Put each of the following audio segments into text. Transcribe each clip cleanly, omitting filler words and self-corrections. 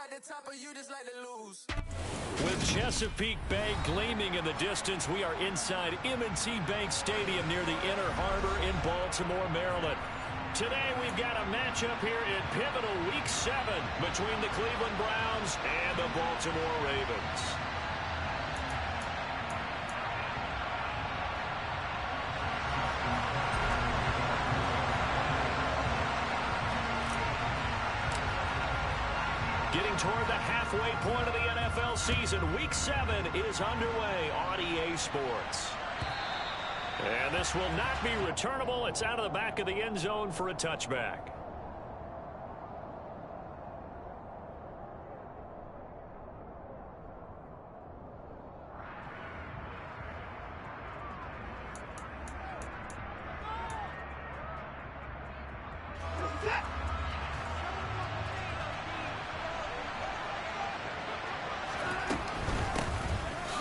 like the top or you just like to lose? With Chesapeake Bay gleaming in the distance, we are inside M&T Bank Stadium near the Inner Harbor in Baltimore, Maryland. Today we've got a matchup here in pivotal Week 7 between the Cleveland Browns and the Baltimore Ravens. Getting toward the halfway point of the NFL season, Week 7 is underway on EA Sports. And this will not be returnable. It's out of the back of the end zone for a touchback.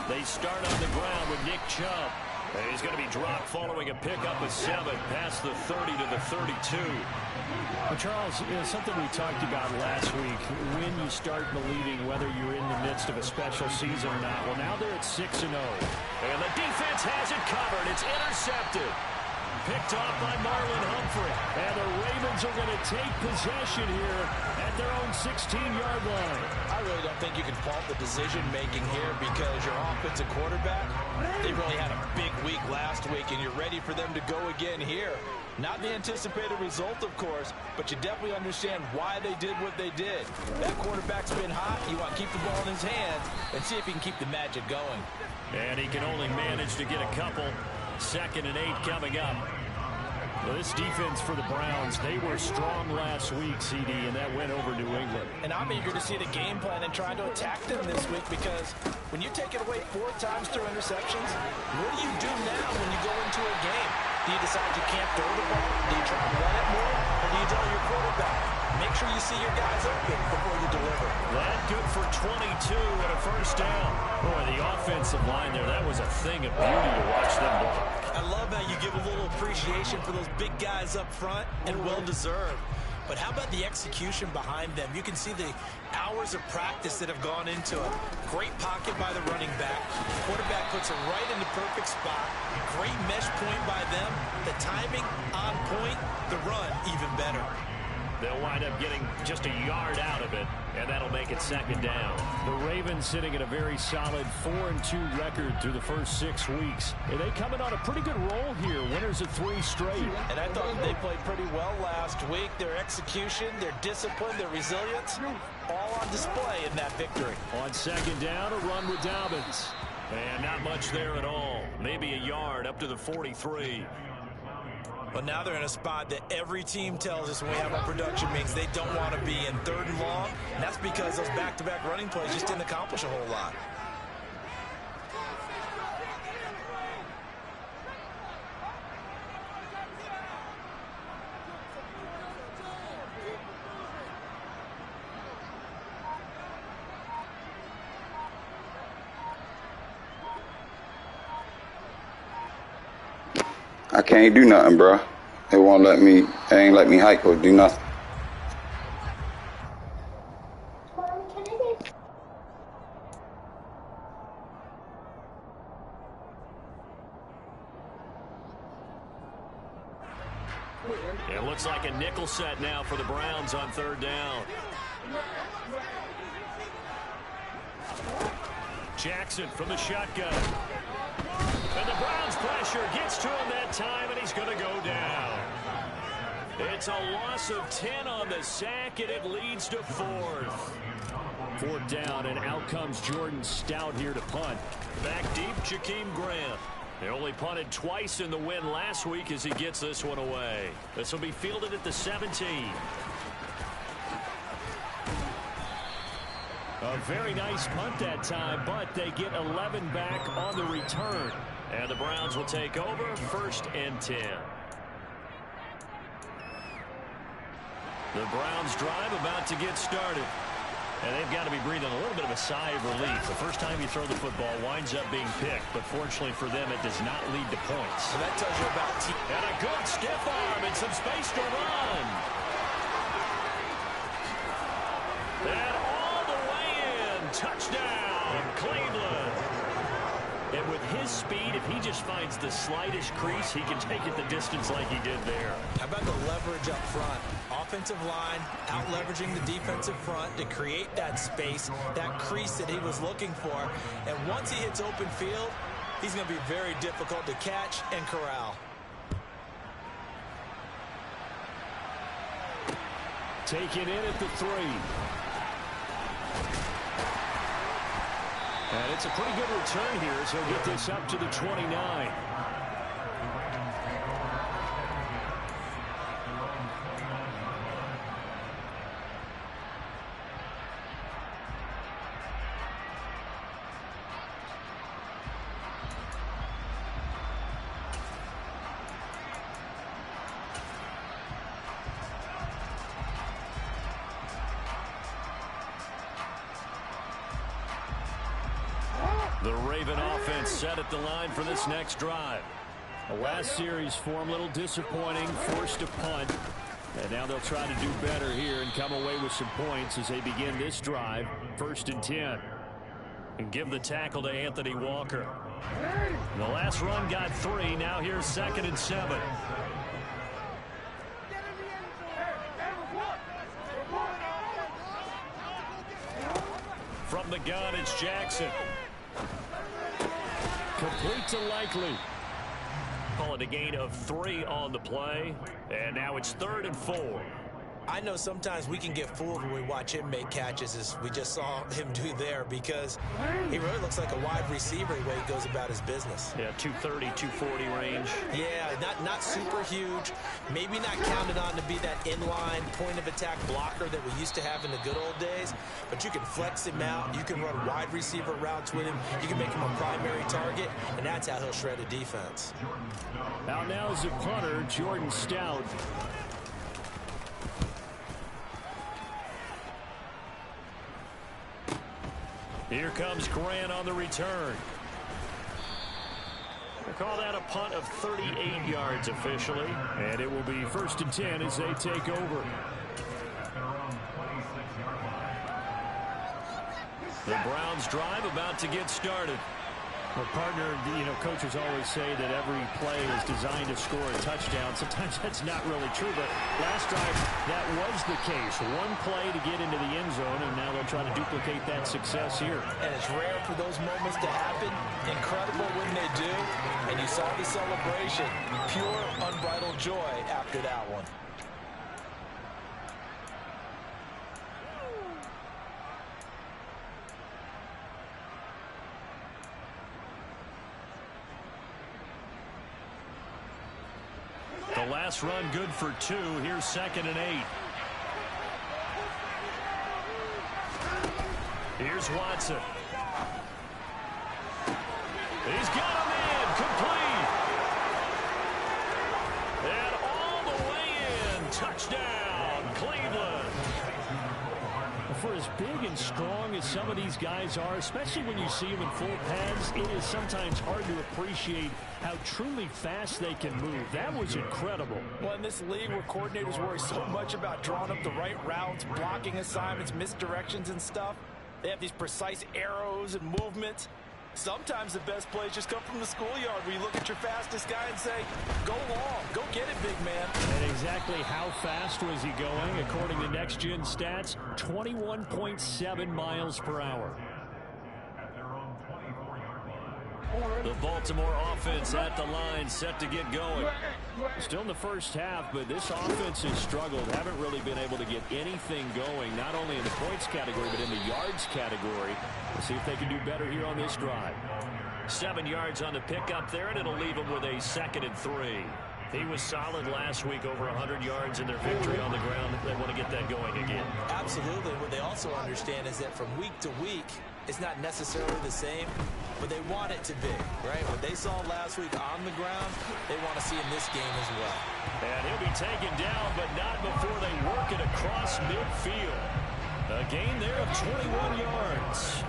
They start on the ground with Nick Chubb. And he's going to be dropped following a pickup of 7 past the 30 to the 32. Well, Charles, something we talked about last week, when you start believing whether you're in the midst of a special season or not. Well, now they're at 6-0. And the defense has it covered. It's intercepted. Picked off by Marlon Humphrey. And the Ravens are going to take possession here at their own 16-yard line. I really don't think you can fault the decision-making here because your offensive quarterback, they really had a big week last week, and you're ready for them to go again here. Not the anticipated result, of course, but you definitely understand why they did what they did. That quarterback's been hot. You want to keep the ball in his hands and see if he can keep the magic going. And he can only manage to get a couple. 2nd and 8 coming up. Well, this defense for the Browns, they were strong last week, CD, and that went over New England. And I'm eager to see the game plan and trying to attack them this week because when you take it away 4 times through interceptions, what do you do now when you go into a game? Do you decide you can't throw the ball? Do you try to run it more? Or do you tell your quarterback, make sure you see your guys open before you deliver? That good for 22 and a first down. Boy, the offensive line there, that was a thing of beauty to watch them block. I love how you give a little appreciation for those big guys up front, and well-deserved. But how about the execution behind them? You can see the hours of practice that have gone into it. Great pocket by the running back. Quarterback puts it right in the perfect spot. Great mesh point by them. The timing on point. The run even better. They'll wind up getting just a yard out of it, and that'll make it 2nd down. The Ravens sitting at a very solid 4-2 record through the first 6 weeks. And they coming on a pretty good roll here, winners of 3 straight. And I thought they played pretty well last week. Their execution, their discipline, their resilience, all on display in that victory. On 2nd down, a run with Dobbins. And not much there at all. Maybe a yard up to the 43. But now they're in a spot that every team tells us when we have our production meetings they don't want to be in 3rd and long. And that's because those back-to-back running plays just didn't accomplish a whole lot. I can't do nothing, bro. They won't let me, they ain't let me hike or do nothing. It looks like a nickel set now for the Browns on 3rd down. Jackson from the shotgun. And the Browns pressure gets to him that time, and he's going to go down. It's a loss of 10 on the sack, and it leads to 4th. 4th down, and out comes Jordan Stout here to punt. Back deep, Jakeem Grant. They only punted twice in the win last week as he gets this one away. This will be fielded at the 17. A very nice punt that time, but they get 11 back on the return. And the Browns will take over 1st and 10. The Browns drive about to get started. And they've got to be breathing a little bit of a sigh of relief. The first time you throw the football winds up being picked, but fortunately for them, it does not lead to points. So that tells you about and a good stiff arm and some space to run. And all the Touchdown, Cleveland. And with his speed, if he just finds the slightest crease, he can take it the distance like he did there. How about the leverage up front? Offensive line out leveraging the defensive front to create that space, that crease that he was looking for. And once he hits open field, he's going to be very difficult to catch and corral. Taken in at the 3. And it's a pretty good return here, so he'll get this up to the 29. The Raven offense set at the line for this next drive. The last series form a little disappointing, forced a punt. And now they'll try to do better here and come away with some points as they begin this drive, 1st and 10. And give the tackle to Anthony Walker. The last run got 3. Now here's 2nd and 7. From the gun, it's Jackson. Complete to Likely. Call it a gain of 3 on the play. And now it's 3rd and 4. I know sometimes we can get fooled when we watch him make catches, as we just saw him do there, because he really looks like a wide receiver the way he goes about his business. Yeah, 230, 240 range. Yeah, not super huge. Maybe not counted on to be that inline point-of-attack blocker that we used to have in the good old days, but you can flex him out. You can run wide receiver routes with him. You can make him a primary target, and that's how he'll shred a defense. Out now is the punter, Jordan Stout. Here comes Grant on the return. We'll call that a punt of 38 yards officially. And it will be 1st and 10 as they take over. The Browns drive about to get started. Well, partner, coaches always say that every play is designed to score a touchdown. Sometimes that's not really true, but last drive, that was the case. One play to get into the end zone, and now they'll try to duplicate that success here. And it's rare for those moments to happen. Incredible when they do. And you saw the celebration. Pure, unbridled joy after that one. The last run good for 2. Here's 2nd and 8. Here's Watson. He's got him in. Complete. And all the way in. Touchdown, Cleveland. For as big and strong as some of these guys are, especially when you see them in full pads, it is sometimes hard to appreciate how truly fast they can move. That was incredible. Well, in this league where coordinators worry so much about drawing up the right routes, blocking assignments, misdirections and stuff, they have these precise arrows and movements. Sometimes the best plays just come from the schoolyard where you look at your fastest guy and say, go long, go get it, big man. And exactly how fast was he going? According to Next Gen Stats, 21.7 miles per hour. The Baltimore offense at the line, set to get going. Still in the first half, but this offense has struggled. Haven't really been able to get anything going, not only in the points category, but in the yards category. We'll see if they can do better here on this drive. 7 yards on the pickup there, and it'll leave them with a 2nd and 3. He was solid last week, over 100 yards in their victory on the ground. They want to get that going again. Absolutely. What they also understand is that from week to week, it's not necessarily the same, but they want it to be, right? What they saw last week on the ground, they want to see in this game as well. And he'll be taken down, but not before they work it across midfield. A gain there of 21 yards.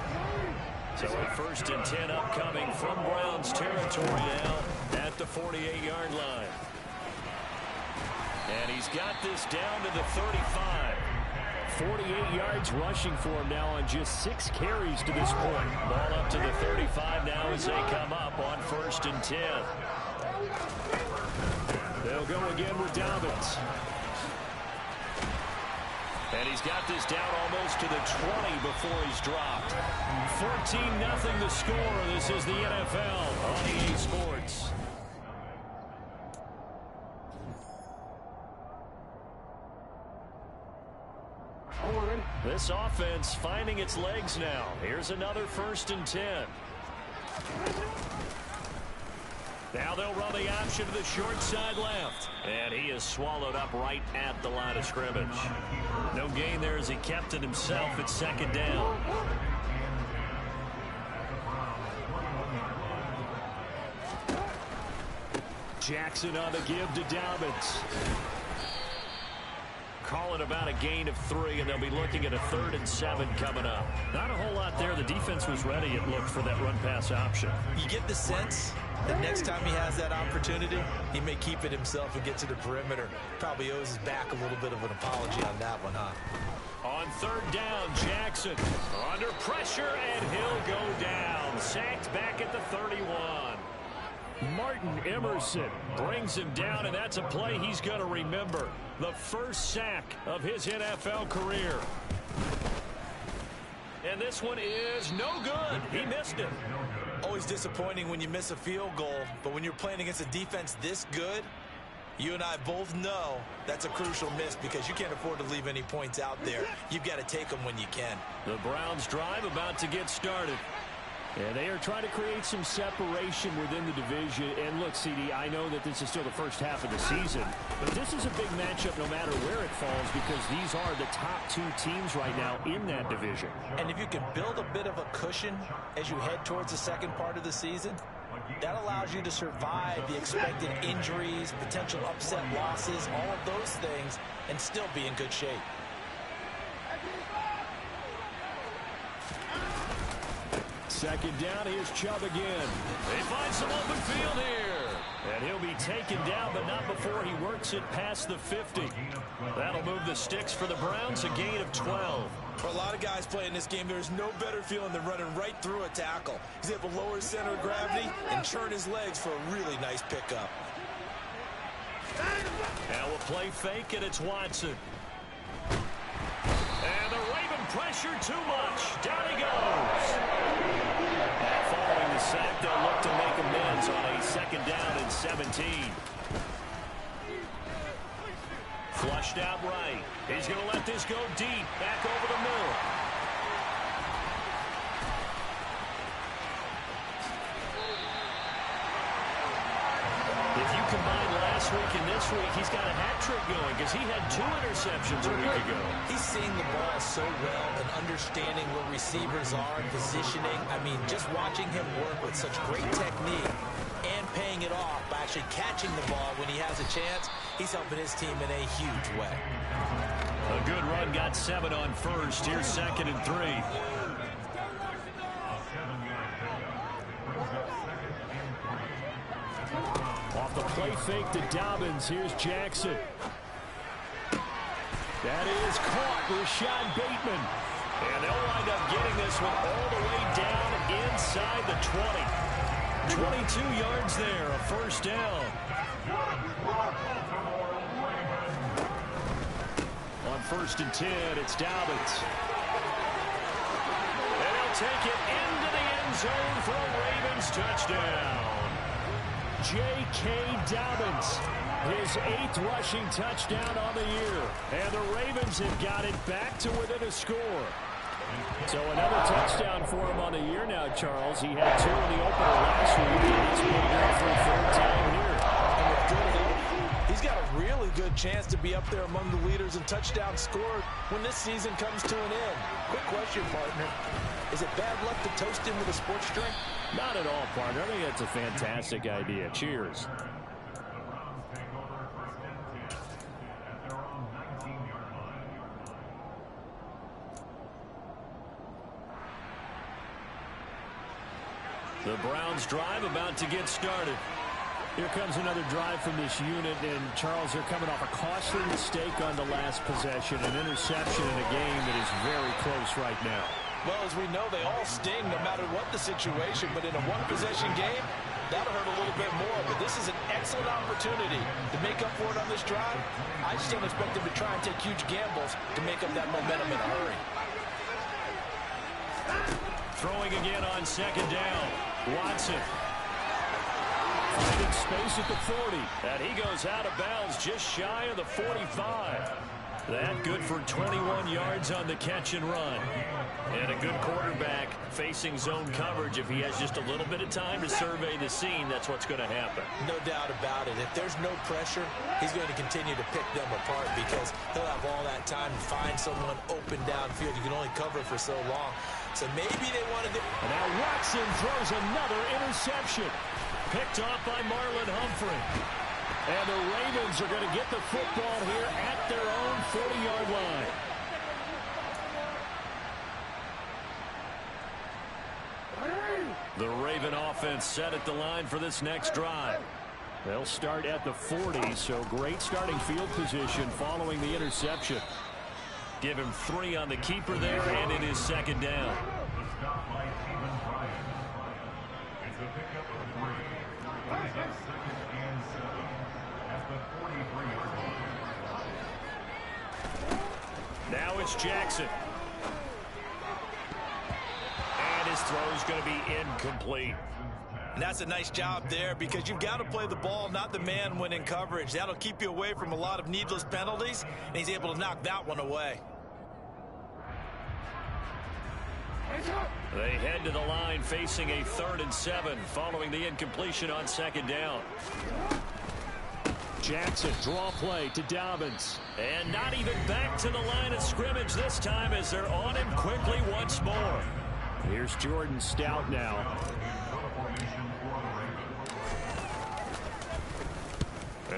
So a 1st and 10 upcoming from Browns territory now at the 48-yard line. And he's got this down to the 35. 48 yards rushing for him now on just 6 carries to this point. Ball up to the 35 now as they come up on 1st and 10. They'll go again with Dobbins. And he's got this down almost to the 20 before he's dropped. 14-0 the score. This is the NFL on EA Sports. This offense finding its legs now. Here's another 1st and 10. Now they'll run the option to the short side left. And he is swallowed up right at the line of scrimmage. No gain there as he kept it himself at 2nd down. Jackson on the give to Dobbins. Call it about a gain of 3, and they'll be looking at a 3rd and 7 coming up. Not a whole lot there. The defense was ready, it looked, for that run-pass option. You get the sense that next time he has that opportunity, he may keep it himself and get to the perimeter. Probably owes his back a little bit of an apology on that one, huh? On 3rd down, Jackson under pressure, and he'll go down. Sacked back at the 31. Martin Emerson brings him down, and that's a play he's going to remember. The first sack of his NFL career. And this one is no good. He missed it. Always disappointing when you miss a field goal, but when you're playing against a defense this good, you and I both know that's a crucial miss because you can't afford to leave any points out there. You've got to take them when you can. The Browns drive about to get started. And they are trying to create some separation within the division. And look, CD, I know that this is still the first half of the season, but this is a big matchup no matter where it falls because these are the top 2 teams right now in that division. And if you can build a bit of a cushion as you head towards the second part of the season, that allows you to survive the expected injuries, potential upset losses, all of those things, and still be in good shape. Second down, here's Chubb again. They find some open field here. And he'll be taken down, but not before he works it past the 50. That'll move the sticks for the Browns, a gain of 12. For a lot of guys playing this game, there's no better feeling than running right through a tackle. He's able to lower his center of gravity and turn his legs for a really nice pickup. Now we'll play fake, and it's Watson. And the Raven pressure too much. Down he goes. Following the sack, they'll look to make amends on a 2nd down and 17. Flushed out right. He's going to let this go deep. Back over the middle. If you combine last week and this week, he's got a hat trick going because he had 2 interceptions a week ago. He's seeing the ball so well and understanding where receivers are and positioning. I mean, just watching him work with such great technique and paying it off by actually catching the ball when he has a chance, he's helping his team in a huge way. A good run got 7 on 1st. Here's 2nd and 3. Off the play fake to Dobbins. Here's Jackson. That is caught. Rashad Bateman. And they'll wind up getting this one all the way down inside the 20. 22 yards there, a 1st down. On 1st and 10, it's Dobbins. And he'll take it into the end zone for a Ravens touchdown. J.K. Dobbins, his 8th rushing touchdown on the year. And the Ravens have got it back to within a score. So another touchdown for him on the year now, Charles. He had 2 in the opener last week, and he's been here for a 3rd time here. And with good help, he's got a really good chance to be up there among the leaders in touchdowns scored when this season comes to an end. Quick question, partner. Is it bad luck to toast him with a sports drink? Not at all, partner. I think that's a fantastic idea. Cheers. The Browns drive about to get started. Here comes another drive from this unit, and Charles, they're coming off a costly mistake on the last possession, an interception in a game that is very close right now. Well, as we know, they all sting no matter what the situation, but in a one-possession game, that'll hurt a little bit more. But this is an excellent opportunity to make up for it on this drive. I just don't expect them to try and take huge gambles to make up that momentum in a hurry. Throwing again on second down. Watson. Finding space at the 40. And he goes out of bounds just shy of the 45. That good for 21 yards on the catch and run. And a good quarterback facing zone coverage. If he has just a little bit of time to survey the scene, that's what's going to happen. No doubt about it. If there's no pressure, he's going to continue to pick them apart because he'll have all that time to find someone open downfield. You can only cover for so long. So maybe they wanted to... And now Watson throws another interception. Picked off by Marlon Humphrey. And the Ravens are going to get the football here at their own 40-yard line. The Raven offense set at the line for this next drive. They'll start at the 40, so great starting field position following the interception. Give him 3 on the keeper there, and it is second down. Now it's Jackson. And his throw's going to be incomplete. And that's a nice job there because you've got to play the ball, not the man when in coverage. That'll keep you away from a lot of needless penalties, and he's able to knock that one away. They head to the line facing a 3rd and 7 following the incompletion on second down. Jackson, draw play to Dobbins. And not even back to the line of scrimmage this time as they're on him quickly once more. Here's Jordan Stout now.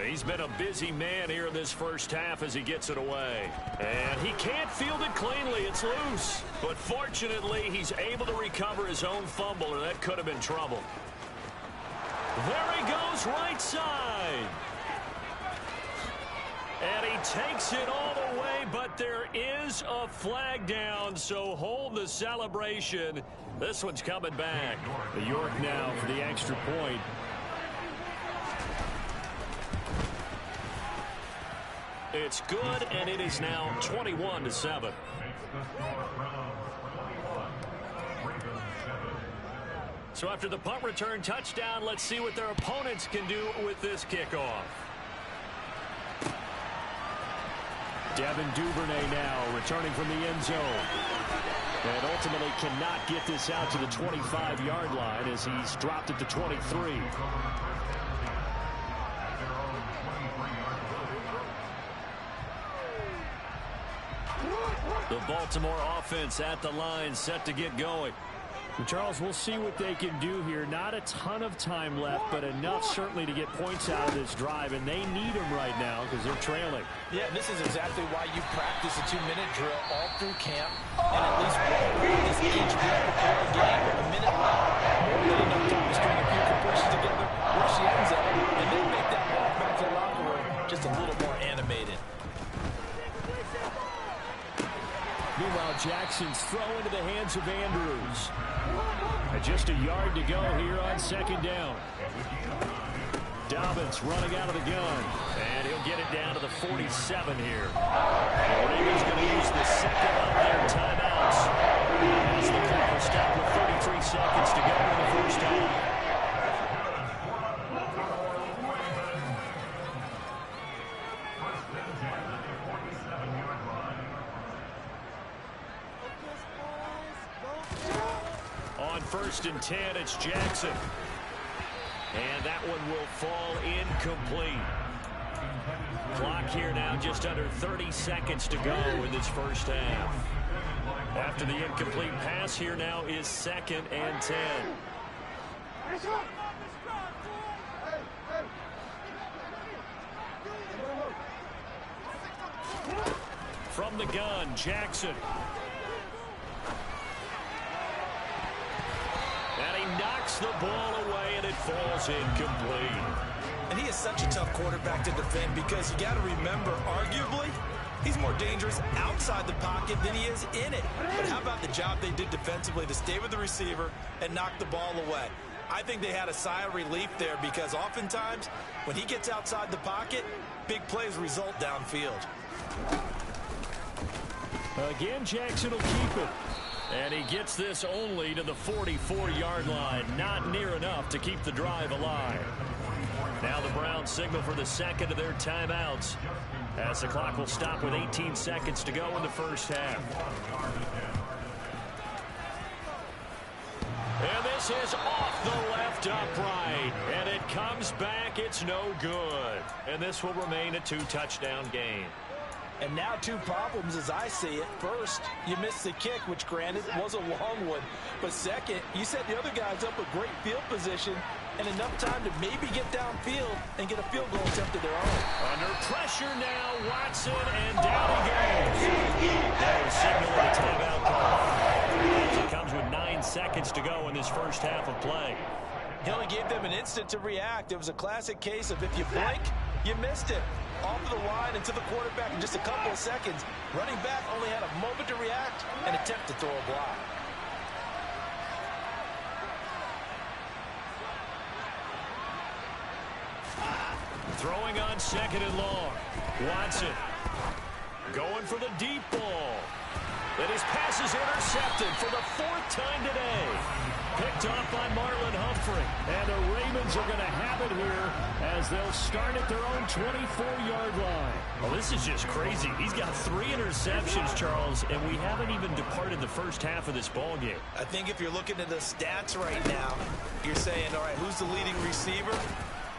He's been a busy man here in this first half as he gets it away. And he can't field it cleanly. It's loose. But fortunately, he's able to recover his own fumble, or that could have been trouble. There he goes, right side. And he takes it all the way, but there is a flag down, so hold the celebration. This one's coming back. The York now for the extra point. It's good, and it is now 21-7. So after the punt return touchdown, let's see what their opponents can do with this kickoff. Devin Duvernay now returning from the end zone. And ultimately cannot get this out to the 25-yard line as he's dropped it to 23. The Baltimore offense at the line set to get going. And Charles, we'll see what they can do here. Not a ton of time left, but enough certainly to get points out of this drive, and they need them right now because they're trailing. Yeah, this is exactly why you practice a 2-minute drill all through camp, and at least one practice each week before a game. A minute left. We'll get enough time to string a few compressions together where she ends up, and then make that walk back to the locker room just a little more animated. Meanwhile, Jackson's throw into the hands of Andrews. And just a yard to go here on second down. Dobbins running out of the gun. And he'll get it down to the 47 here. The Ravens going to use the second of their timeouts as the clock will stop with 33 seconds to go in the first half. On 1st and 10, it's Jackson. And that one will fall incomplete. Clock here now just under 30 seconds to go in this first half. After the incomplete pass, here now is 2nd and 10. From the gun, Jackson. And he knocks the ball away, and it falls incomplete. And he is such a tough quarterback to defend because you got to remember, arguably, he's more dangerous outside the pocket than he is in it. But how about the job they did defensively to stay with the receiver and knock the ball away? I think they had a sigh of relief there because oftentimes when he gets outside the pocket, big plays result downfield. Again, Jackson will keep it. And he gets this only to the 44-yard line. Not near enough to keep the drive alive. Now the Browns signal for the second of their timeouts, as the clock will stop with 18 seconds to go in the first half. And this is off the left upright. And it comes back. It's no good. And this will remain a 2-touchdown game. And now two problems as I see it. First, you missed the kick, which granted was a long one. But second, you set the other guys up with great field position and enough time to maybe get downfield and get a field goal attempt of their own. Under pressure now, Watson, and down he goes. That was signal of a timeout call. It comes with 9 seconds to go in this first half of play. He only gave them an instant to react. It was a classic case of if you blink, you missed it. Off of the line and to the quarterback in just a couple of seconds. Running back only had a moment to react and attempt to throw a block. Throwing on second and long. Watson going for the deep ball. And his pass is intercepted for the 4th time today. Picked off by Marlon Humphrey. And the Ravens are going to have it here as they'll start at their own 24-yard line. Well, this is just crazy. He's got 3 interceptions, Charles, and we haven't even departed the first half of this ball game. I think if you're looking at the stats right now, you're saying, all right, who's the leading receiver?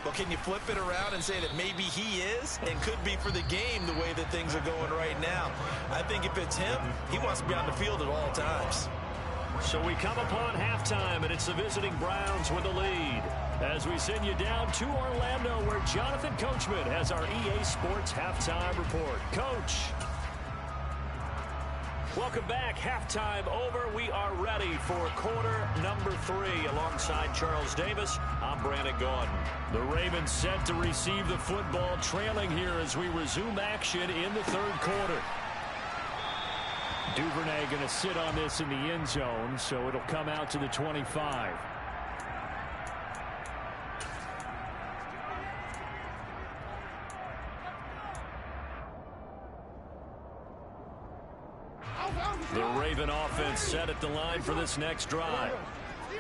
Well, can you flip it around and say that maybe he is and could be for the game the way that things are going right now? I think if it's him, he wants to be on the field at all times. So we come upon halftime, and it's the visiting Browns with the lead. As we send you down to Orlando, where Jonathan Coachman has our EA Sports Halftime Report. Coach. Welcome back. Halftime over. We are ready for quarter number 3. Alongside Charles Davis, I'm Brandon Gaudin. The Ravens set to receive the football, trailing here as we resume action in the third quarter. Duvernay going to sit on this in the end zone, so it'll come out to the 25. The Raven offense set at the line for this next drive.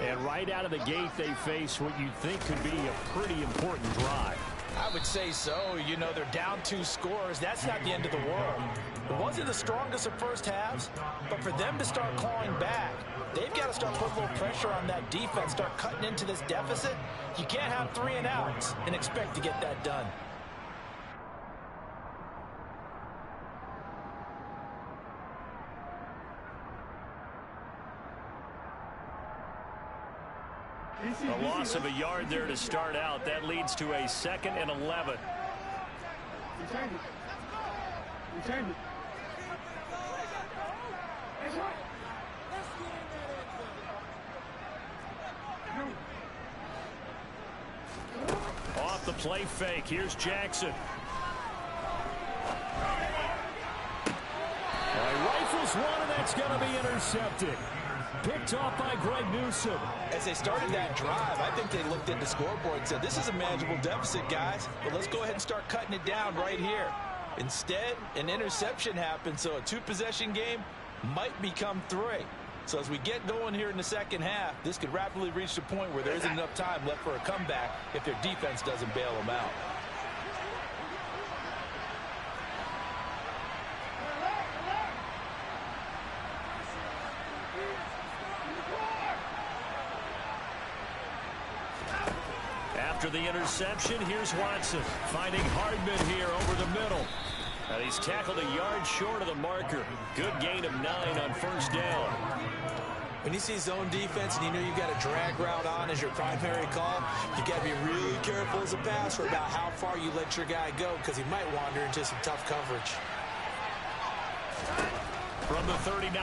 And right out of the gate, they face what you'd think could be a pretty important drive. I would say so. You know, they're down 2 scores. That's not the end of the world. It wasn't the strongest of first halves, but for them to start clawing back, they've got to start putting a little pressure on that defense, start cutting into this deficit. You can't have 3 and outs and expect to get that done. A loss of a yard there to start out. That leads to a 2nd and 11. Off the play fake. Here's Jackson. Rifles one, and that's going to be intercepted. Picked off by Greg Newsome. As they started that drive, I think they looked at the scoreboard and said, this is a manageable deficit, guys, but let's go ahead and start cutting it down right here. Instead, an interception happened, so a 2-possession game might become 3. So as we get going here in the second half, this could rapidly reach the point where there isn't enough time left for a comeback if their defense doesn't bail them out. After the interception, here's Watson finding Hardman here over the middle. And he's tackled a yard short of the marker. Good gain of 9 on first down. When you see zone defense and you know you've got a drag route on as your primary call, you got to be really careful as a passer about how far you let your guy go because he might wander into some tough coverage. From the 39,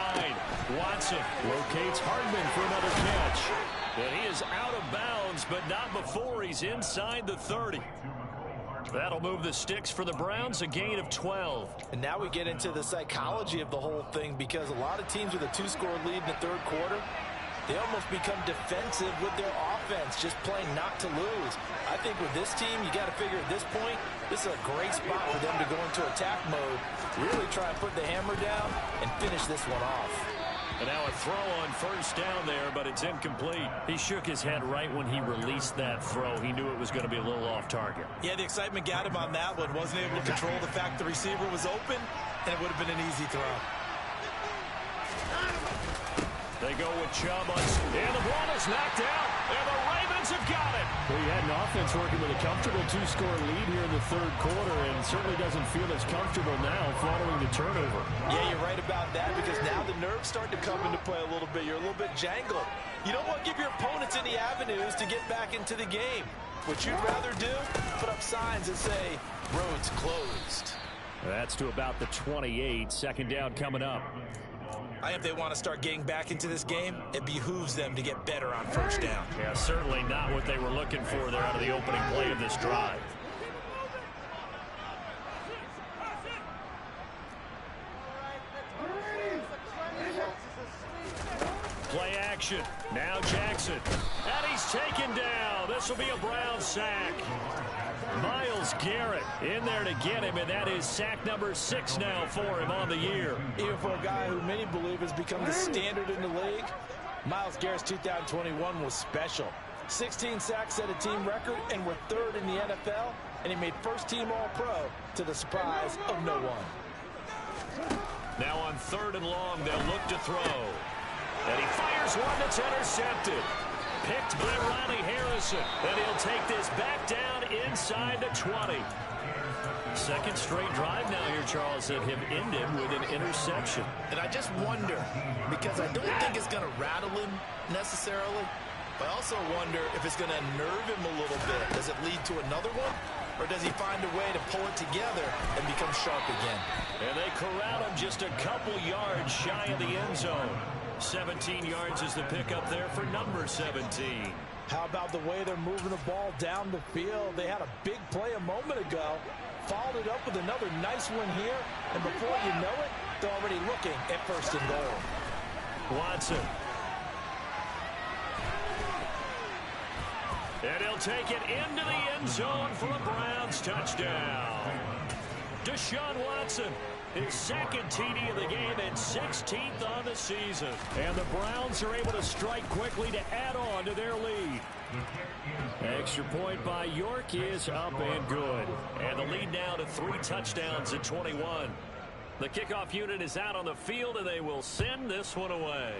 Watson locates Hardman for another catch. And he is out of bounds, but not before he's inside the 30. That'll move the sticks for the Browns, a gain of 12. And now we get into the psychology of the whole thing, because a lot of teams with a 2-score lead in the third quarter, they almost become defensive with their offense, just playing not to lose. I think with this team, you got to figure at this point, this is a great spot for them to go into attack mode, really try and put the hammer down and finish this one off. And now a throw on first down there, but it's incomplete. He shook his head right when he released that throw. He knew it was going to be a little off target. Yeah, the excitement got him on that one. Wasn't able to control the fact the receiver was open, and it would have been an easy throw. They go with Chubb, and the ball is knocked out, and the Ravens have got it. Well, you had an offense working with a comfortable 2-score lead here in the third quarter, and certainly doesn't feel as comfortable now following the turnover. Yeah, you're right about that, because now the nerves start to come into play a little bit. You're a little bit jangled. You don't want to give your opponents any avenues to get back into the game. What you'd rather do, put up signs that say, roads closed. That's to about the 28. Second down coming up. I think if they want to start getting back into this game, it behooves them to get better on first down. Yeah, certainly not what they were looking for there out of the opening play of this drive. Play action. Now Jackson. And he's taken down. This will be a Brown sack. Myles Garrett in there to get him, and that is sack number 6 now for him on the year. Even for a guy who many believe has become the standard in the league, Myles Garrett's 2021 was special. 16 sacks set a team record, and we're 3rd in the NFL, and he made first-team All-Pro to the surprise of no one. Now on 3rd and long, they'll look to throw. And he fires one that's intercepted. Picked by Ronnie Harrison. And he'll take this back down inside the 20. Second straight drive now here, Charles, that have ended with an interception. And I just wonder, because I don't think it's going to rattle him necessarily, but I also wonder if it's going to unnerve him a little bit. Does it lead to another one? Or does he find a way to pull it together and become sharp again? And they corral him just a couple yards shy of the end zone. 17 yards is the pickup there for number 17. How about the way they're moving the ball down the field? They had a big play a moment ago, followed it up with another nice one here, and before you know it, they're already looking at 1st and goal. Watson. And he'll take it into the end zone for a Browns touchdown. Deshaun Watson, his 2nd TD of the game and 16th on the season. And the Browns are able to strike quickly to add on to their lead. Extra point by York is up and good. And the lead now to 3 touchdowns at 21. The kickoff unit is out on the field, and they will send this one away.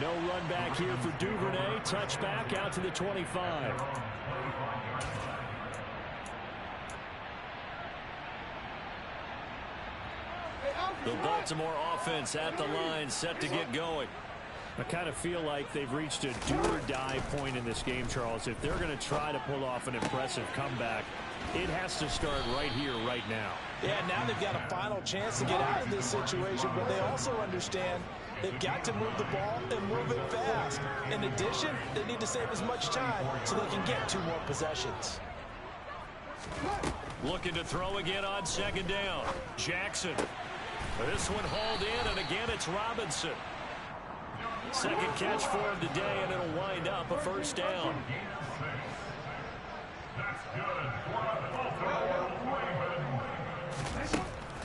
No run back here for Duvernay. Touchback out to the 25. The Baltimore offense at the line, set to get going. I kind of feel like they've reached a do-or-die point in this game, Charles. If they're going to try to pull off an impressive comeback, it has to start right here, right now. Yeah, now they've got a final chance to get out of this situation, but they also understand they've got to move the ball and move it fast. In addition, they need to save as much time so they can get 2 more possessions. Looking to throw again on 2nd down. Jackson. This one hauled in, and again it's Robinson. 2nd catch for him today, and it'll wind up a 1st down.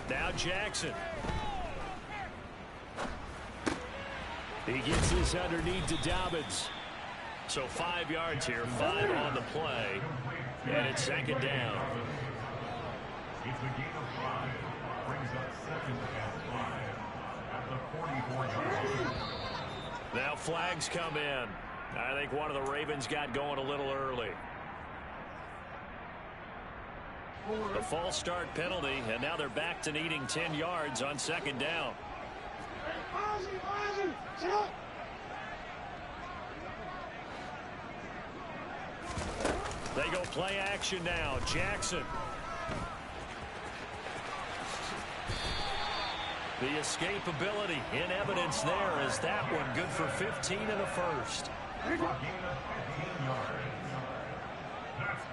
Now Jackson. He gets this underneath to Dobbins. So 5 yards here, 5 on the play, and it's 2nd down. It's a gain of 5. Brings up 2nd and 5 at the 44-yard line. Now flags come in. I think one of the Ravens got going a little early. The false start penalty, and now they're back to needing 10 yards on 2nd down. They go play action now. Jackson. The escapability in evidence there as that one good for 15 in the first. That's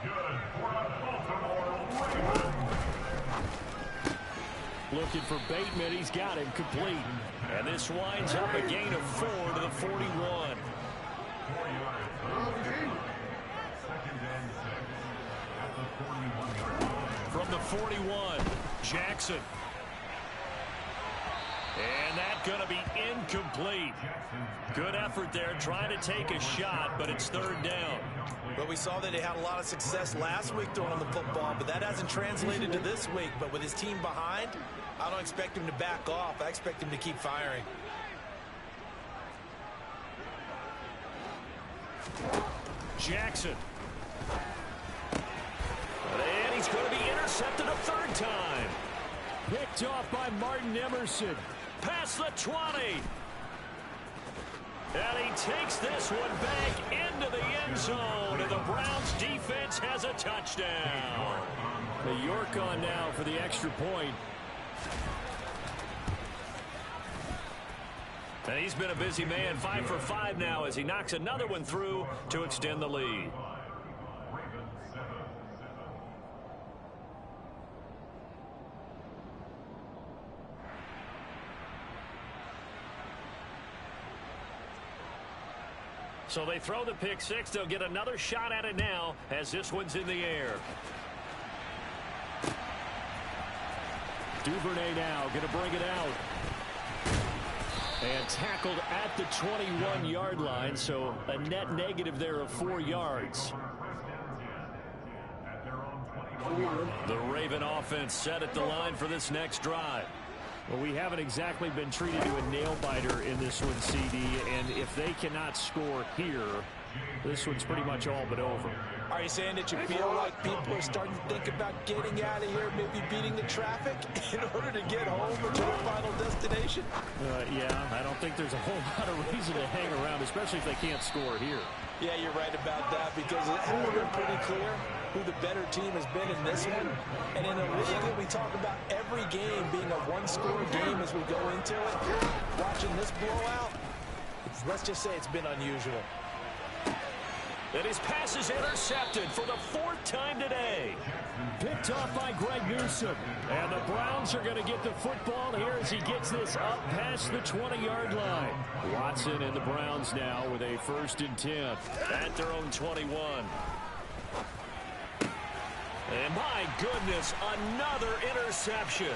good for the Baltimore Ravens. Looking for Bateman. He's got him complete. And this winds up a gain of 4 to the 41. From the 41, Jackson. And that's going to be incomplete. Good effort there, trying to take a shot, but it's third down. But we saw that he had a lot of success last week throwing the football, but that hasn't translated to this week. But with his team behind, I don't expect him to back off. I expect him to keep firing. Jackson. And he's going to be intercepted a third time. Picked off by Martin Emerson. Past the 20. And he takes this one back into the end zone. And the Browns defense has a touchdown. The York on now for the extra point. And he's been a busy man, 5 for 5 now as he knocks another one through to extend the lead. So they throw the pick six. They'll get another shot at it now as this one's in the air. Duvernay now going to bring it out. And tackled at the 21-yard line, so a net negative there of 4 yards. The Raven offense set at the line for this next drive. Well, we haven't exactly been treated to a nail-biter in this one, CD, and if they cannot score here, this one's pretty much all but over. Are you saying that you feel like people are starting to think about getting out of here, maybe beating the traffic in order to get home or to their final destination? Yeah, I don't think there's a whole lot of reason to hang around, especially if they can't score here. Yeah, you're right about that because it has been pretty clear who the better team has been in this one. And in a league that we talk about every game being a one-score game as we go into it, watching this blowout, let's just say it's been unusual. And his pass is intercepted for the 4th time today. Picked off by Greg Newsome. And the Browns are going to get the football here as he gets this up past the 20-yard line. Watson and the Browns now with a 1st and 10. At their own 21. And my goodness, another interception.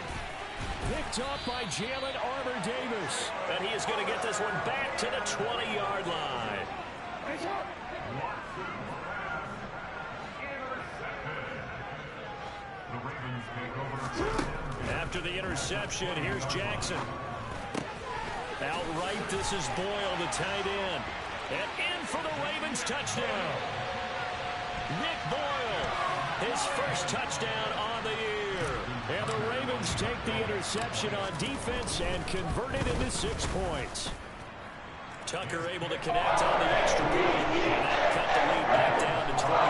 Picked off by Jalen Armour-Davis. And he is going to get this one back to the 20-yard line. After the interception, here's Jackson. Outright, this is Boyle, the tight end. And in for the Ravens touchdown. Nick Boyle, his first touchdown on the year. And the Ravens take the interception on defense and convert it into 6 points. Tucker able to connect on the extra point. And that cut the lead back down to 21.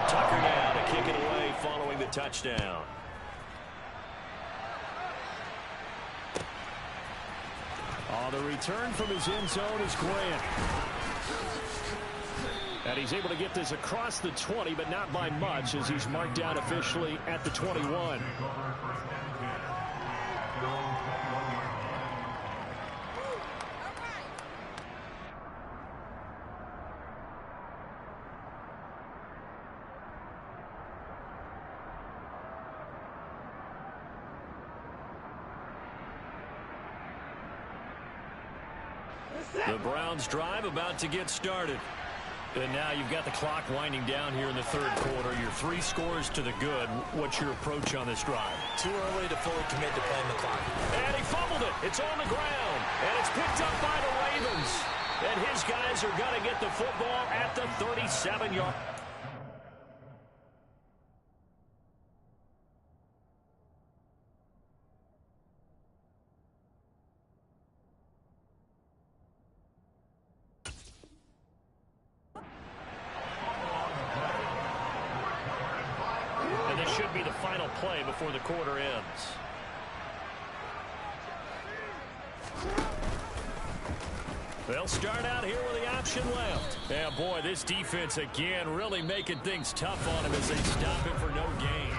Tucker now to kick it away following the touchdown. The return from his end zone is Grant. And he's able to get this across the 20, but not by much as he's marked down officially at the 21. The Browns drive about to get started. And now you've got the clock winding down here in the 3rd quarter. Your 3 scores to the good. What's your approach on this drive? Too early to fully commit to playing the clock. And he fumbled it. It's on the ground. And it's picked up by the Ravens. And his guys are going to get the football at the 37-yard. Should be the final play before the quarter ends. They'll start out here with the option left. Yeah, boy, this defense again really making things tough on him as they stop him for no gain.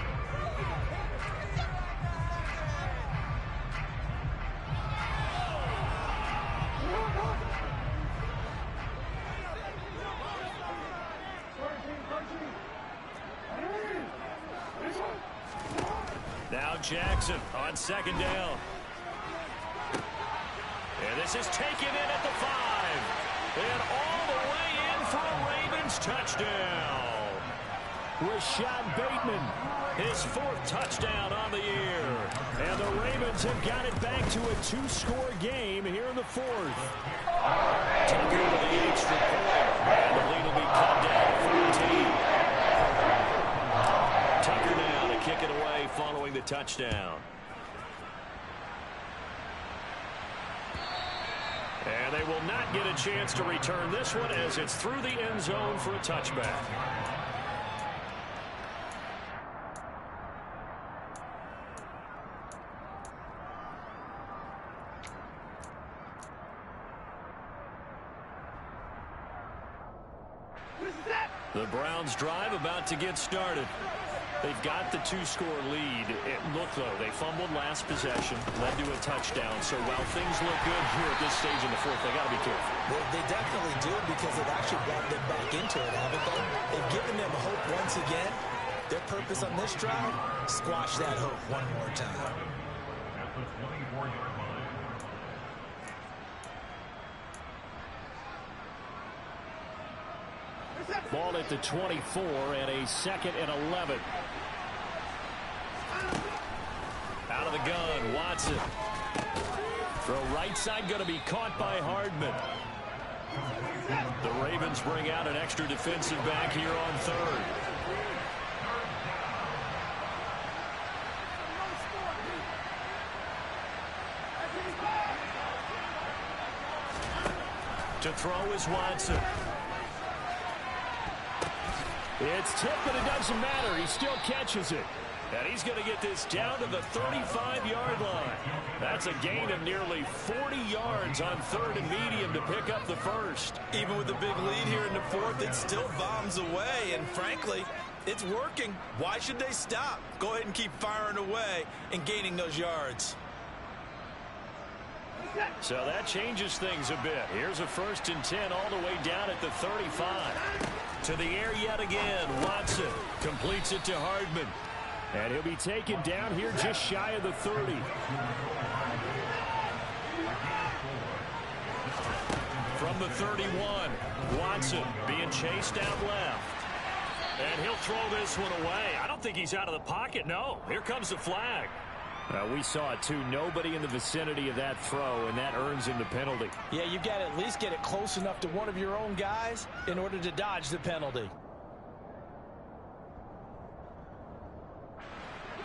Now Jackson on second down. And this is taken in at the 5. And all the way in for a Ravens touchdown. Rashad Bateman, his 4th touchdown on the year. And the Ravens have got it back to a 2-score game here in the 4th. Tucker with the extra point. And the lead will be cut down to 14. Tucker now to kick it away following the touchdown. And they will not get a chance to return this one as it's through the end zone for a touchback. The Browns drive about to get started. They've got the 2-score lead. Look, though, they fumbled last possession, led to a touchdown. So while things look good here at this stage in the 4th, they got to be careful. Well, they definitely do because they've actually brought them back into it, haven't they? They've given them hope once again. Their purpose on this drive, squash that hope one more time. At the 24-yard line. Ball at the 24 and a 2nd and 11. Out of the gun, Watson. Throw right side going to be caught by Hardman. The Ravens bring out an extra defensive back here on 3rd. To throw is Watson. It's tipped, but it doesn't matter. He still catches it. And he's going to get this down to the 35-yard line. That's a gain of nearly 40 yards on 3rd and medium to pick up the 1st. Even with the big lead here in the 4th, it still bombs away. And frankly, it's working. Why should they stop? Go ahead and keep firing away and gaining those yards. So that changes things a bit. Here's a 1st and 10 all the way down at the 35. To the air yet again. Watson completes it to Hardman. And he'll be taken down here just shy of the 30. From the 31, Watson being chased out left. And he'll throw this one away. I don't think he's out of the pocket. No, here comes the flag. We saw it too. Nobody in the vicinity of that throw, and that earns him the penalty. Yeah, you've got to at least get it close enough to one of your own guys in order to dodge the penalty.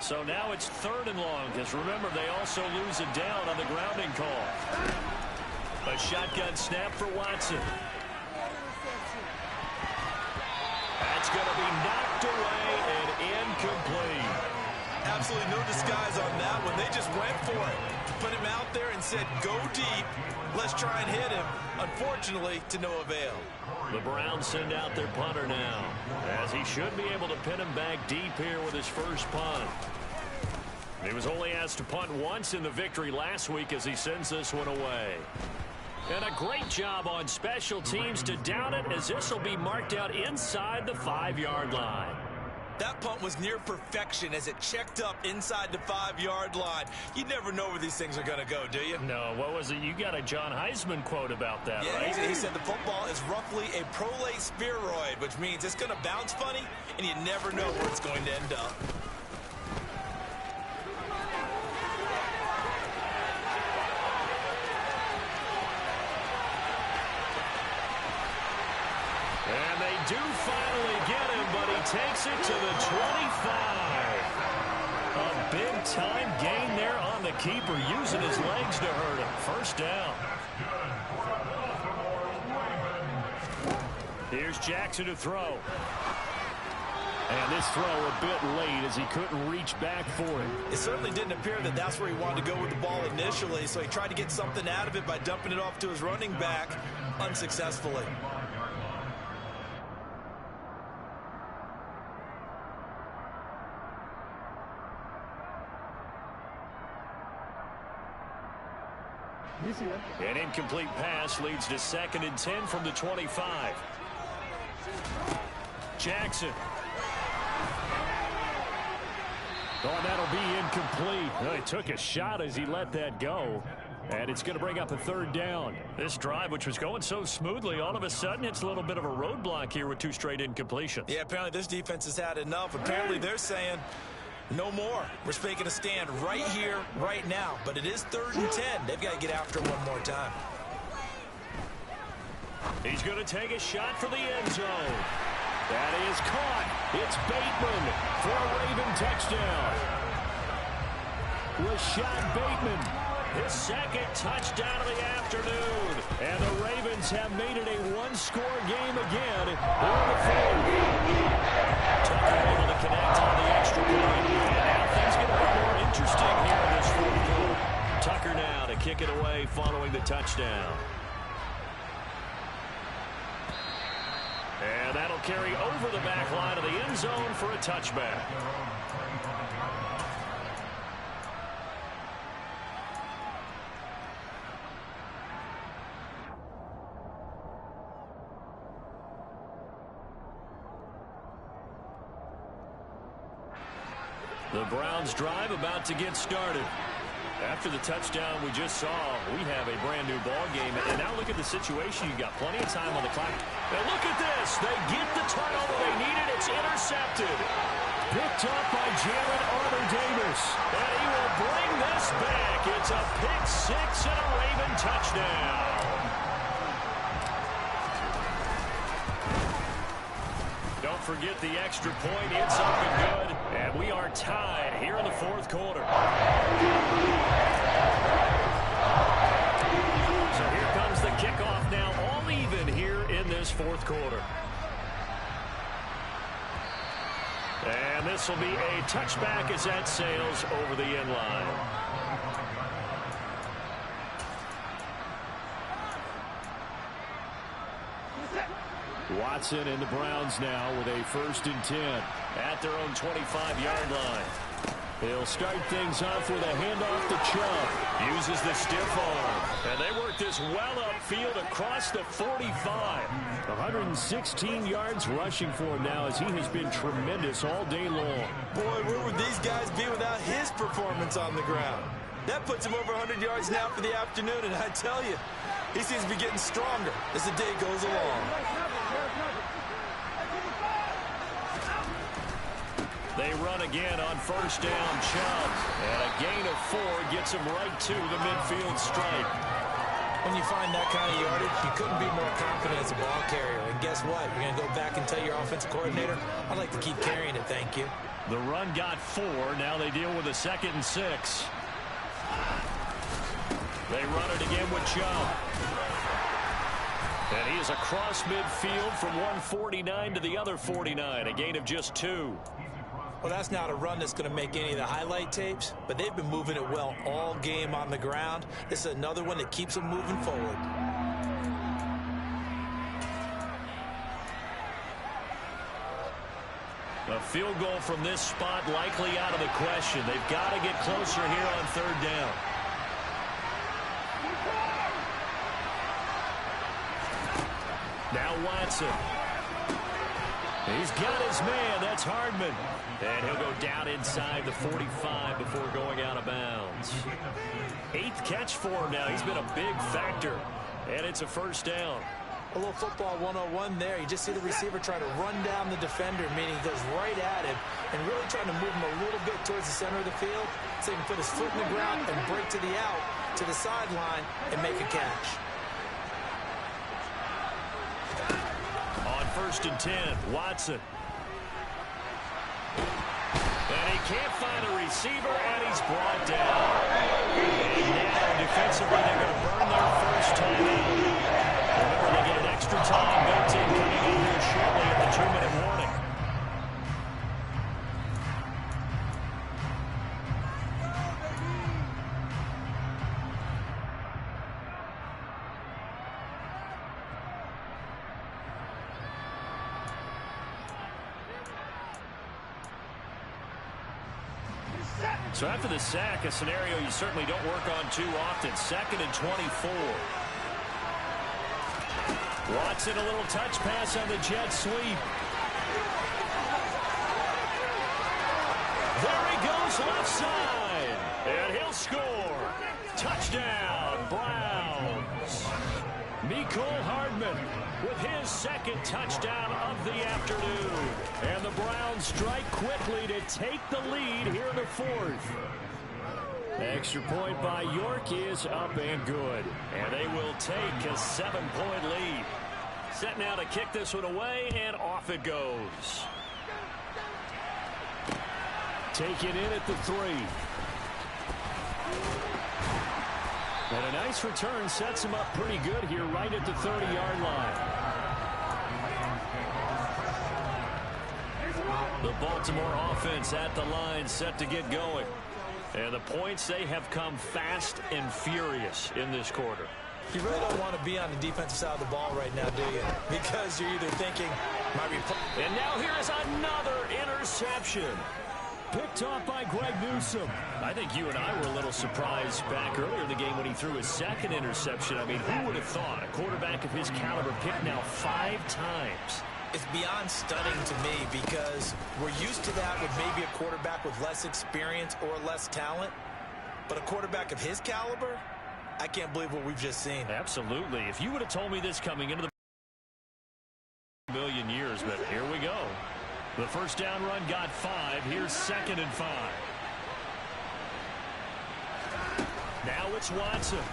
So now it's 3rd and long, because remember, they also lose a down on the grounding call. A shotgun snap for Watson. That's going to be knocked away and incomplete. Absolutely no disguise on that one. They just went for it. Put him out there and said, go deep. Let's try and hit him. Unfortunately, to no avail. The Browns send out their punter now, as he should be able to pin him back deep here with his first punt. He was only asked to punt once in the victory last week as he sends this one away. And a great job on special teams to down it, as this will be marked out inside the 5-yard line. That punt was near perfection as it checked up inside the 5-yard line. You never know where these things are going to go, do you? No, what was it? You got a John Heisman quote about that, yeah, right? He said the football is roughly a prolate spheroid, which means it's going to bounce funny, and you never know where it's going to end up. And they do finally get him, but he takes it to the 25. A big-time gain there on the keeper, using his legs to hurt him. First down. That's good for the Baltimore Ravens. Here's Jackson to throw. And this throw a bit late as he couldn't reach back for it. It certainly didn't appear that that's where he wanted to go with the ball initially, so he tried to get something out of it by dumping it off to his running back unsuccessfully. An incomplete pass leads to 2nd and 10 from the 25. Jackson. Oh, and that'll be incomplete. Well, he took a shot as he let that go. And it's going to bring up a 3rd down. This drive, which was going so smoothly, all of a sudden it's a little bit of a roadblock here with 2 straight incompletions. Yeah, apparently this defense has had enough. Apparently they're saying no more. We're making a stand right here, right now. But it is 3rd and 10. They've got to get after him one more time. He's going to take a shot for the end zone. That is caught. It's Bateman for a Raven touchdown. Rashad Bateman. His 2nd touchdown of the afternoon. And the Ravens have made it a 1-score game again. Here in the 4th. Tucker able to connect on the extra point. And now things get a bit more interesting here in this 4th quarter. Tucker now to kick it away following the touchdown. And that'll carry over the back line of the end zone for a touchback. The Browns drive about to get started. After the touchdown we just saw, we have a brand new ball game. And now look at the situation. You've got plenty of time on the clock. Now look at this. They get the turnover they needed. It's intercepted. Picked up by Jared Armour-Davis. And he will bring this back. It's a pick 6 and a Raven touchdown. Don't forget the extra point. It's up and good. And we are tied here in the 4th quarter. So here comes the kickoff now, all even here in this 4th quarter. And this will be a touchback as that sails over the end line. Watson and the Browns now with a 1st and 10 at their own 25-yard line. They'll start things off with a handoff to Chubb. Uses the stiff arm. And they work this well upfield across the 45. 116 yards rushing for him now as he has been tremendous all day long. Boy, where would these guys be without his performance on the ground? That puts him over 100 yards now for the afternoon, and I tell you, he seems to be getting stronger as the day goes along. They run again on 1st down, Chubb. And a gain of 4 gets him right to the midfield stripe. When you find that kind of yardage, you couldn't be more confident as a ball carrier. And guess what? You're going to go back and tell your offensive coordinator, I'd like to keep carrying it, thank you. The run got 4. Now they deal with a 2nd and 6. They run it again with Chubb. And he is across midfield from 149 to the other 49. A gain of just 2. Well, that's not a run that's going to make any of the highlight tapes, but they've been moving it well all game on the ground. This is another one that keeps them moving forward. A field goal from this spot likely out of the question. They've got to get closer here on 3rd down. Now Watson. He's got his man. That's Hardman. And he'll go down inside the 45 before going out of bounds. 8th catch for him now. He's been a big factor. And it's a 1st down. A little football 101 there. You just see the receiver trying to run down the defender, meaning he goes right at him and really trying to move him a little bit towards the center of the field so he can put his foot in the ground and break to the out, to the sideline, and make a catch. On 1st and 10, Watson. And he can't find a receiver, and he's brought down. And now, defensively, they're going to burn their first time out. Remember, they get an extra time built in coming in here shortly at the 2-minute warning. So after the sack, a scenario you certainly don't work on too often. 2nd and 24. Watson, a little touch pass on the jet sweep. There he goes left side. And he'll score. Touchdown, Browns. Mecole Hardman with his 2nd touchdown of the afternoon. And the Browns strike quickly to take the lead here in the 4th. Extra point by York is up and good. And they will take a 7-point lead. Set now to kick this one away, and off it goes. Taken in at the 3. And a nice return sets him up pretty good here right at the 30-yard line. The Baltimore offense at the line set to get going. And the points, they have come fast and furious in this quarter. You really don't want to be on the defensive side of the ball right now, do you? Because you're either thinking, and now here is another interception. Picked off by Greg Newsome. I think you and I were a little surprised back earlier in the game when he threw his 2nd interception. I mean, who would have thought a quarterback of his caliber picked now 5 times? It's beyond stunning to me because we're used to that with maybe a quarterback with less experience or less talent. But a quarterback of his caliber, I can't believe what we've just seen. Absolutely. If you would have told me this coming into the million years, but here we go. The first down run got 5. Here's 2nd and 5. Now it's Watson.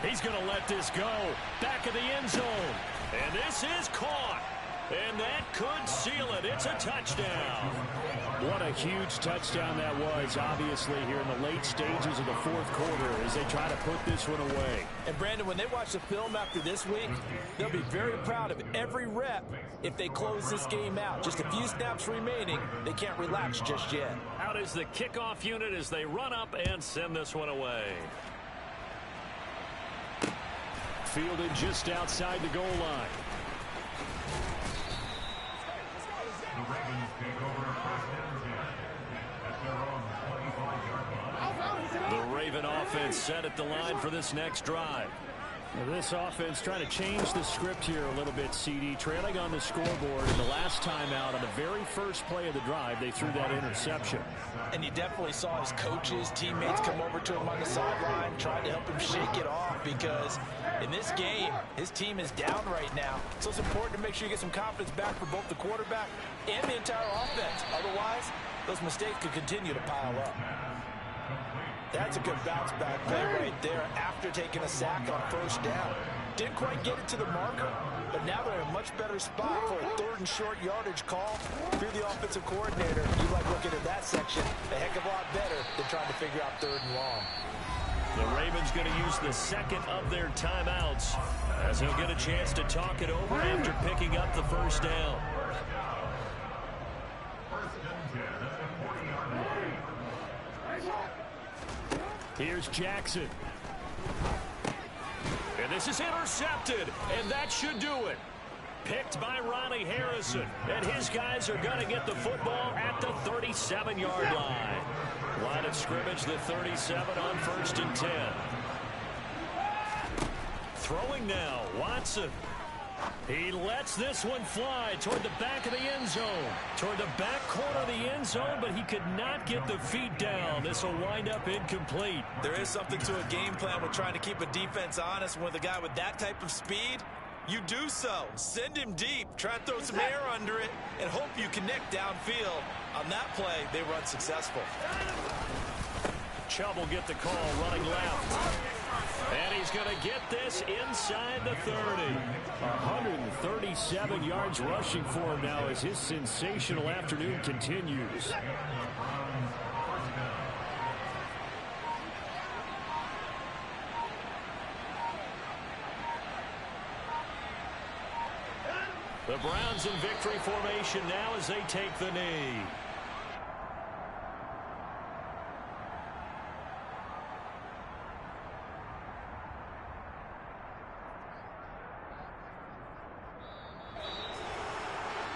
He's going to let this go. Back of the end zone. And this is caught. And that could seal it. It's a touchdown. What a huge touchdown that was, obviously, here in the late stages of the 4th quarter as they try to put this one away. And, Brandon, when they watch the film after this week, they'll be very proud of every rep if they close this game out. Just a few snaps remaining. They can't relax just yet. Out is the kickoff unit as they run up and send this one away. Fielded just outside the goal line. The Ravens take over 1st and 10 at their own 25-yard line. The Raven offense set at the line for this next drive. Now this offense trying to change the script here a little bit, CD. Trailing on the scoreboard, and the last time out on the very first play of the drive, they threw that interception. And you definitely saw his coaches, teammates come over to him on the sideline, trying to help him shake it off because in this game, his team is down right now. So it's important to make sure you get some confidence back for both the quarterback and the entire offense. Otherwise, those mistakes could continue to pile up. That's a good bounce-back play right there after taking a sack on 1st down. Didn't quite get it to the marker, but now they're in a much better spot for a 3rd and short yardage call. If you're the offensive coordinator, you like looking at that section a heck of a lot better than trying to figure out 3rd and long. The Ravens going to use the 2nd of their timeouts as he'll get a chance to talk it over after picking up the 1st down. 1st and 10 at the 40-yard line. Here's Jackson. And this is intercepted, and that should do it. Picked by Ronnie Harrison, and his guys are going to get the football at the 37-yard line. Line of scrimmage, the 37 on 1st and 10. Throwing now, Watson. He lets this one fly toward the back of the end zone. Toward the back corner of the end zone, but he could not get the feet down. This will wind up incomplete. There is something to a game plan with trying to keep a defense honest. With a guy with that type of speed, you do so. Send him deep. Try and throw some air under it and hope you connect downfield. On that play, they were unsuccessful. Chubb will get the call running left. And he's going to get this inside the 30. 137 yards rushing for him now as his sensational afternoon continues. The Browns in victory formation now as they take the knee.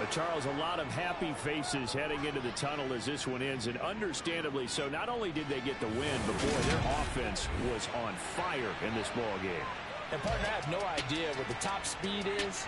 Charles, a lot of happy faces heading into the tunnel as this one ends, and understandably so. Not only did they get the win, but boy, their offense was on fire in this ball game. And partner, I have no idea what the top speed is